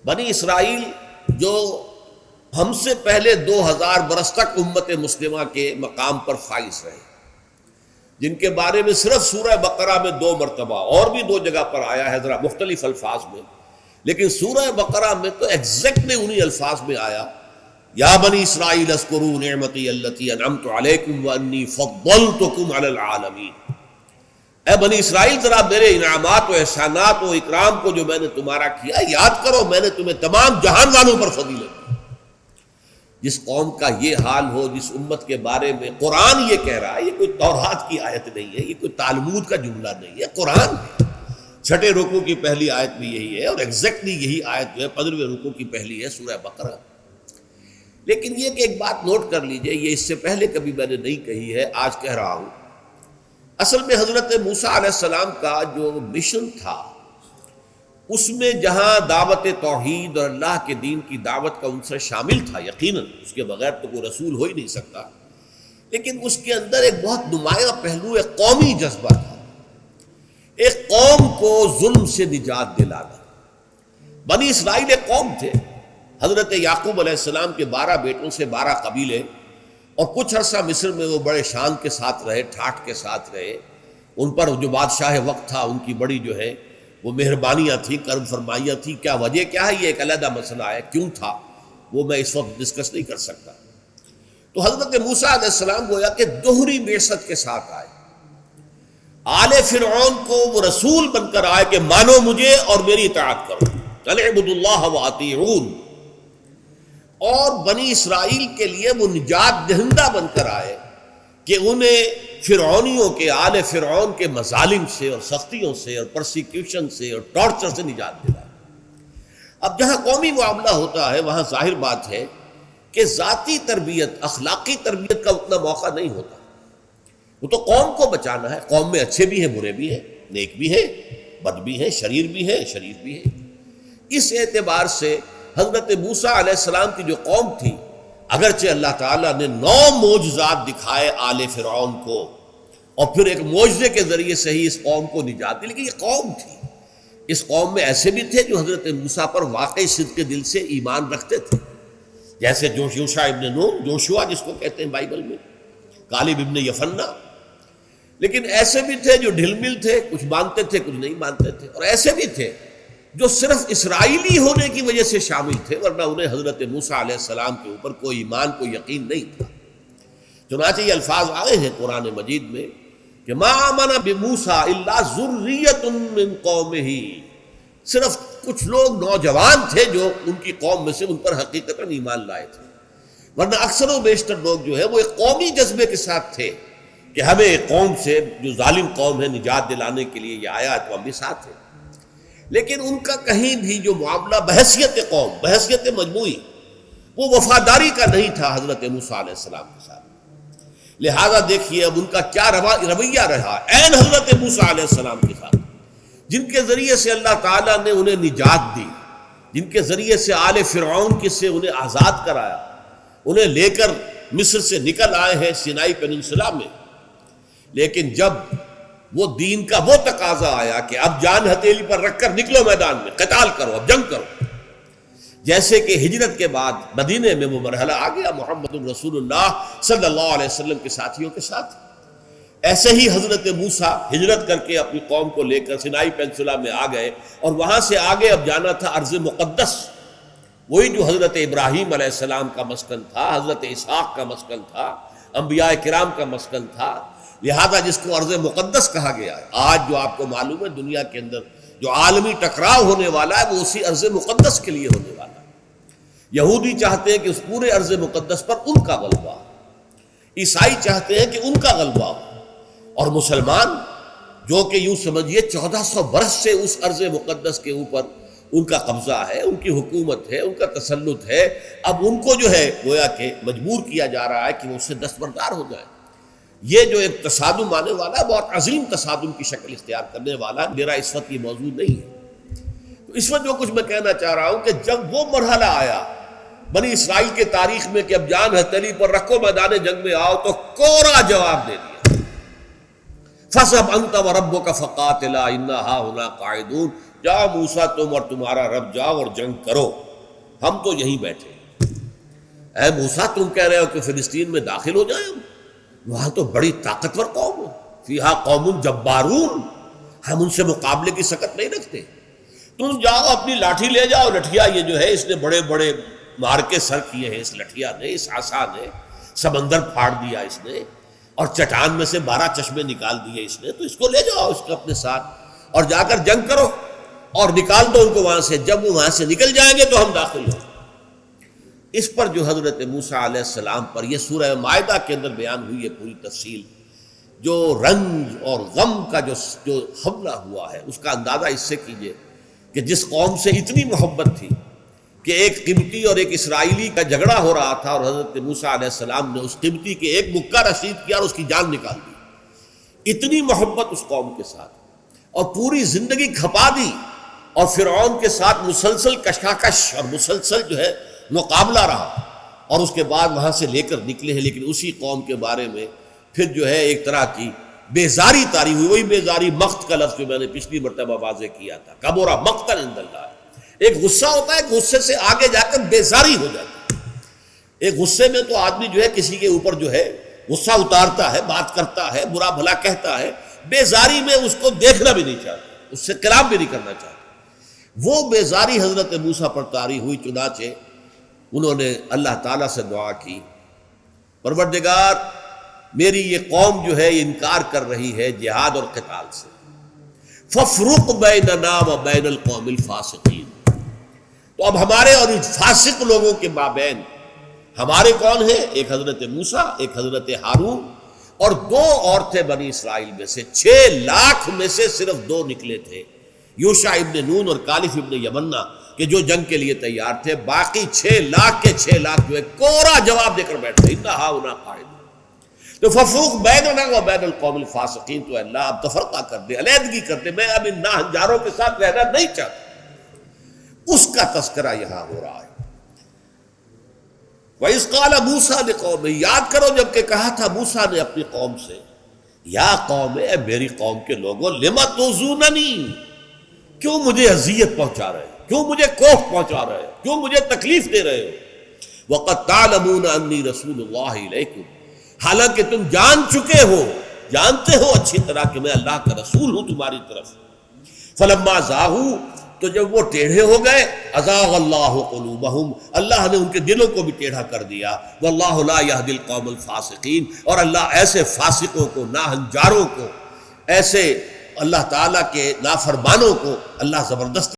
بنی اسرائیل جو ہم سے پہلے 2000 برس تک امت مسلمہ کے مقام پر فائز رہے، جن کے بارے میں صرف سورہ بقرہ میں 2 مرتبہ اور بھی 2 جگہ پر آیا ہے ذرا مختلف الفاظ میں، لیکن سورہ بقرہ میں تو ایگزیکٹلی انہی الفاظ میں آیا، یا بنی اسرائیل اذکروا نعمتی التی انعمت علیکم وانی فضلتکم علی العالمین، اے بنی اسرائیل ذرا میرے انعامات و احسانات و اکرام کو جو میں نے تمہارا کیا یاد کرو، میں نے تمہیں تمام جہان والوں پر فضیلت دی۔ جس قوم کا یہ حال ہو، جس امت کے بارے میں قرآن یہ کہہ رہا ہے، یہ کوئی تورات کی آیت نہیں ہے، یہ کوئی تالمود کا جملہ نہیں ہے، قرآن ہے۔ 6 رکوع کی پہلی آیت بھی یہی ہے، اور ایگزیکٹلی یہی آیت جو ہے 15ویں رکوع کی پہلی ہے سورہ بقرہ۔ لیکن یہ کہ ایک بات نوٹ کر لیجئے، یہ اس سے پہلے کبھی میں نے نہیں کہی ہے، آج کہہ رہا ہوں۔ اصل میں حضرت موسیٰ علیہ السلام کا جو مشن تھا، اس میں جہاں دعوت توحید اور اللہ کے دین کی دعوت کا عنصر شامل تھا، یقیناً اس کے بغیر تو کوئی رسول ہو ہی نہیں سکتا، لیکن اس کے اندر ایک بہت نمایاں پہلو ایک قومی جذبہ تھا، ایک قوم کو ظلم سے نجات دلانا۔ بنی اسرائیل ایک قوم تھے، حضرت یعقوب علیہ السلام کے 12 بیٹوں سے 12 قبیلے، اور کچھ عرصہ مصر میں وہ بڑے شان کے ساتھ رہے، ٹھاٹھ کے ساتھ رہے، ان پر جو بادشاہ وقت تھا ان کی بڑی جو ہے وہ مہربانیاں تھیں، کرم فرمائیاں تھیں۔ کیا وجہ کیا ہے، یہ ایک علیحدہ مسئلہ ہے، کیوں تھا وہ میں اس وقت ڈسکس نہیں کر سکتا۔ تو حضرت موسیٰ علیہ السلام گویا کہ دوہری بعثت کے ساتھ آئے، آل فرعون کو وہ رسول بن کر آئے کہ مانو مجھے اور میری اطاعت کرو، اعبدوا اللہ واطیعون، اور بنی اسرائیل کے لیے وہ نجات دہندہ بن کر آئے کہ انہیں فرعونیوں کے، آل فرعون کے مظالم سے اور سختیوں سے اور پرسیکیوشن سے اور ٹارچر سے نجات دلائے۔ اب جہاں قومی معاملہ ہوتا ہے وہاں ظاہر بات ہے کہ ذاتی تربیت، اخلاقی تربیت کا اتنا موقع نہیں ہوتا، وہ تو قوم کو بچانا ہے۔ قوم میں اچھے بھی ہیں، برے بھی ہیں، نیک بھی ہیں، بد بھی ہیں، شریر بھی ہیں، شریف بھی ہیں۔ اس اعتبار سے حضرت موسیٰ علیہ السلام کی جو قوم تھی، اگرچہ اللہ تعالیٰ نے 9 معجزات دکھائے آل فرعون کو، اور پھر ایک معجزے کے ذریعے سے ہی اس قوم کو نجات دی، لیکن یہ قوم تھی۔ اس قوم میں ایسے بھی تھے جو حضرت موسیٰ پر واقعی صدق دل سے ایمان رکھتے تھے، جیسے یوشع ابن نون، جوشوا جس کو کہتے ہیں بائبل میں، کالب ابن یفنہ۔ لیکن ایسے بھی تھے جو ڈھل مل تھے، کچھ مانتے تھے کچھ نہیں مانتے تھے، اور ایسے بھی تھے جو صرف اسرائیلی ہونے کی وجہ سے شامل تھے، ورنہ انہیں حضرت موسیٰ علیہ السلام کے اوپر کوئی ایمان، کوئی یقین نہیں تھا۔ چنانچہ یہ الفاظ آئے ہیں قرآن مجید میں کہ ما آمن بموسیٰ الا ذریۃ من قومہ، صرف کچھ لوگ نوجوان تھے جو ان کی قوم میں سے ان پر حقیقتاً ایمان لائے تھے، ورنہ اکثر و بیشتر لوگ جو ہے وہ ایک قومی جذبے کے ساتھ تھے کہ ہمیں ایک قوم سے جو ظالم قوم ہے نجات دلانے کے لیے یہ آیا تو ہم بھی ساتھ ہیں۔ لیکن ان کا کہیں بھی جو معاملہ بحیثیت قوم، بحیثیت مجموعی، وہ وفاداری کا نہیں تھا حضرت موسیٰ علیہ السلام کے ساتھ۔ لہذا دیکھیے اب ان کا کیا رویہ رہا عین حضرت موسیٰ علیہ السلام کے ساتھ، جن کے ذریعے سے اللہ تعالیٰ نے انہیں نجات دی، جن کے ذریعے سے آل فرعون کے سے انہیں آزاد کرایا، انہیں لے کر مصر سے نکل آئے ہیں سینائی پیننسلا میں۔ لیکن جب وہ دین کا وہ تقاضا آیا کہ اب جان ہتھیلی پر رکھ کر نکلو میدان میں، قتال کرو، اب جنگ کرو، جیسے کہ ہجرت کے بعد مدینے میں وہ مرحلہ آ گیا محمد رسول اللہ صلی اللہ علیہ وسلم کے ساتھیوں کے ساتھ، ایسے ہی حضرت موسیٰ ہجرت کر کے اپنی قوم کو لے کر سینائی پینسولا میں آ گئے، اور وہاں سے آگے اب جانا تھا ارض مقدس، وہی جو حضرت ابراہیم علیہ السلام کا مسکن تھا، حضرت اسحاق کا مسکن تھا، انبیاء کرام کا مسکن تھا، لہذا جس کو ارض مقدس کہا گیا ہے۔ آج جو آپ کو معلوم ہے دنیا کے اندر جو عالمی ٹکراؤ ہونے والا ہے وہ اسی ارض مقدس کے لیے ہونے والا ہے۔ یہودی چاہتے ہیں کہ اس پورے ارض مقدس پر ان کا غلبہ ہو، عیسائی چاہتے ہیں کہ ان کا غلبہ ہو، اور مسلمان جو کہ یوں سمجھیے 1400 برس سے اس ارض مقدس کے اوپر ان کا قبضہ ہے، ان کی حکومت ہے، ان کا تسلط ہے، اب ان کو جو ہے گویا کہ مجبور کیا جا رہا ہے کہ وہ اس سے دستبردار ہو جائے۔ یہ جو ایک تصادم آنے والا ہے، بہت عظیم تصادم کی شکل اختیار کرنے والا ہے، میرا اس وقت یہ موضوع نہیں ہے۔ تو اس وقت جو کچھ میں کہنا چاہ رہا ہوں کہ جب وہ مرحلہ آیا بنی اسرائیل کے تاریخ میں کہ اب جان ہتھیلی پر رکھو، میدان جنگ میں آؤ، تو کوڑا جواب دے دیا، فَاذْهَبْ أَنْتَ وَرَبُّكَ فَقَاتِلَا إِنَّا هَاهُنَا قَاعِدُونَ، جاؤ موسیٰ تم اور تمہارا رب جاؤ اور جنگ کرو، ہم تو یہیں بیٹھے۔ اے موسیٰ تم کہہ رہے ہو کہ فلسطین میں داخل ہو جائیں ہم؟ وہاں تو بڑی طاقتور قوم ہے، فیہا قوم جبارون، ہم ان سے مقابلے کی سکت نہیں رکھتے۔ تم جاؤ اپنی لاٹھی لے جاؤ، لٹھیا یہ جو ہے اس نے بڑے بڑے مار کے سر کیے ہیں، اس لٹھیا نے، اس عصا نے سمندر پھاڑ دیا اس نے، اور چٹان میں سے 12 چشمے نکال دیے اس نے، تو اس کو لے جاؤ اس کو اپنے ساتھ اور جا کر جنگ کرو اور نکال دو ان کو وہاں سے۔ جب وہ وہاں سے نکل جائیں گے تو ہم داخل ہوں۔ اس پر جو حضرت موسیٰ علیہ السلام پر یہ سورہ مائدہ کے اندر بیان ہوئی ہے پوری تفصیل، جو رنج اور غم کا جو حملہ ہوا ہے اس کا اندازہ اس سے کیجئے کہ جس قوم سے اتنی محبت تھی کہ ایک قبطی اور ایک اسرائیلی کا جھگڑا ہو رہا تھا اور حضرت موسیٰ علیہ السلام نے اس قبطی کے ایک مکہ رسید کیا اور اس کی جان نکال دی، اتنی محبت اس قوم کے ساتھ، اور پوری زندگی کھپا دی اور فرعون کے ساتھ مسلسل کشاکش اور مسلسل جو ہے مقابلہ رہا، اور اس کے بعد وہاں سے لے کر نکلے ہیں۔ لیکن اسی قوم کے بارے میں پھر جو ہے ایک طرح کی بیزاری طاری ہوئی، وہی بیزاری مقت کا لفظ جو میں نے پچھلی مرتبہ واضح کیا تھا، کبورا مقتا عند اللہ۔ ایک غصہ ہوتا ہے، غصے سے آگے جا کر بیزاری ہو جاتی ہے۔ ایک غصے میں تو آدمی جو ہے کسی کے اوپر جو ہے غصہ اتارتا ہے، بات کرتا ہے، برا بھلا کہتا ہے، بیزاری میں اس کو دیکھنا بھی نہیں چاہتا، اس سے کلام بھی نہیں کرنا چاہتا۔ وہ بیزاری حضرت موسیٰ پر طاری ہوئی، چنانچہ انہوں نے اللہ تعالیٰ سے دعا کی، پروردگار میری یہ قوم جو ہے انکار کر رہی ہے جہاد اور قتال سے، فَافْرُقْ بَيْنَنَا وَبَيْنَ الْقَوْمِ الْفَاسِقِينَ، تو اب ہمارے اور ان فاسق لوگوں کے مابین، ہمارے کون ہیں؟ ایک حضرت موسیٰ، ایک حضرت ہارون، اور 2 عورتیں بنی اسرائیل میں سے، 6 لاکھ میں سے صرف 2 نکلے تھے، یوشع ابن نون اور کالف ابن یمنہ، کہ جو جنگ کے لیے تیار تھے۔ باقی 6 لاکھ کے 6 لاکھ جو ہے کورا جواب دے کر بیٹھے، اِنَّ ہَٰؤُلَاءِ قَاعِدُونَ۔ تو فَافْرُقْ بَيْنَنَا وَبَيْنَ الْقَوْمِ الْفَاسِقِينَ، تو اللہ اب تفرقہ کر دے، علیحدگی کر دے، میں اب ان ناہنجاروں کے ساتھ رہنا نہیں چاہتا۔ اس کا تذکرہ یہاں ہو رہا ہے۔ وَإِذْ قَالَ مُوسَىٰ لِقَوْمِهِ، یاد کرو جب کہ کہا تھا موسیٰ نے اپنی قوم سے، یا قوم، اے میری قوم کے لوگوں، لِمَ تُؤْذُونَنِی، کیوں مجھے اذیت پہنچا رہے ہو، کیوں مجھے کوفت پہنچا رہے ہو، کیوں مجھے تکلیف دے رہے ہو؟ وَقَدْ تَعْلَمُونَ أَنِّي رَسُولُ اللَّهِ إِلَيْكُمْ، حالانکہ تم جان چکے ہو، جانتے ہو اچھی طرح کہ میں اللہ کا رسول ہوں تمہاری طرف۔ فَلَمَّا زَاغُوا، تو جب وہ ٹیڑھے ہو گئے، أَزَاغَ اللَّهُ قُلُوبَهُمْ، اللہ نے ان کے دلوں کو بھی ٹیڑھا کر دیا، وَاللَّهُ لَا يَهْدِي الْقَوْمَ الْفَاسِقِينَ، اور اللہ ایسے فاسقوں کو، ناہنجاروں کو، ایسے اللہ تعالیٰ کے نافرمانوں کو اللہ زبردستی